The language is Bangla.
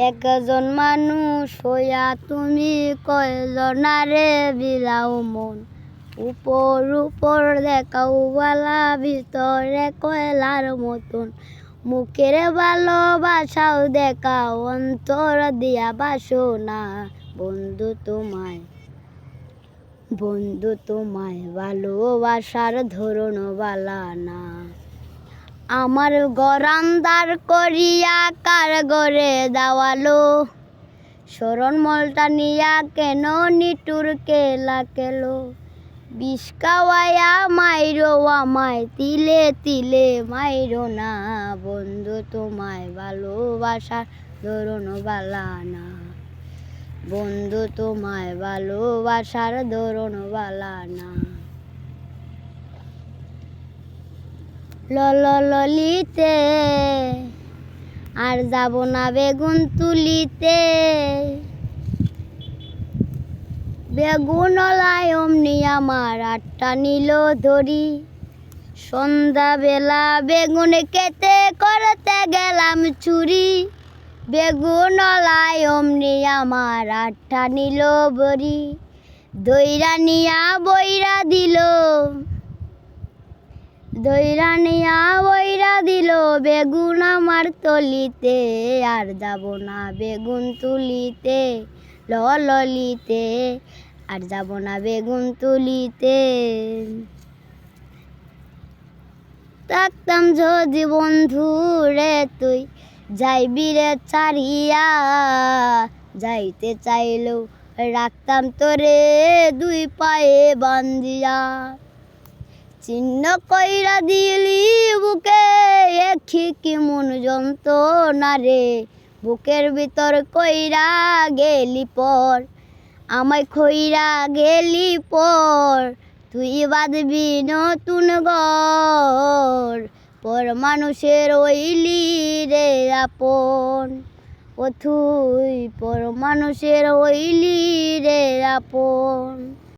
একজন মানুষ হইয়া তুমি কয়জনারে বিলাও মন। উপর উপর দেখাও বালা, ভিতরে কয়লার মতন। মুখের ভালোবাসাও দেখাও, অন্তর দিয়া বাসো না। বন্ধু তোমায় ভালোবাসার ধরন বালা না। আমার ঘর আন্দার করিয়া কার ঘরে দাওয়ালো, শরণ মলটা নিয়া কেন নিটুর কেলা কেলো। বিষ খাওয়াইয়া মাইরো আমায়, তিলে তিলে মাইরো না। বন্ধু তোমায় ভালোবাসার ধরন বালা না। বন্ধু তোমায় ভালোবাসার ধরন বালা না। ললিতে আর যাব না বেগুন তুলিতে। বেগুনলায় অমনি আমার আটটা নিল ধরি। সন্ধ্যাবেলা বেগুন খেতে করতে গেলাম চুরি। বেগুনলায় অমনি আমার আটটা নিল বড়ি। দইরা নিয়া বইরা দিল, দইরা নিয়া বইরা দিল বেগুন আমার তলিতে। আর যাব না বেগুন তুলিতে, ললিতে আর যাব না বেগুন তুলিতে। থাকতাম যদি বন্ধু রে তুই যাইবি রে ছাড়িয়া, যাইতে চাইলেও রাখতাম তোরে দুই পায়ে বান্ধিয়া। চিহ্ন কইরা দিলি বুকে, একই কি মন যন্ত্রণা রে। বুকের ভিতর কইরা গেলি পর, আমায় কইরা গেলি পর। তুই বাঁধবি নতুন ঘর, পর মানুষের ওইলি রে আপন। ও তুই পর মানুষের ওইলি রে আপন।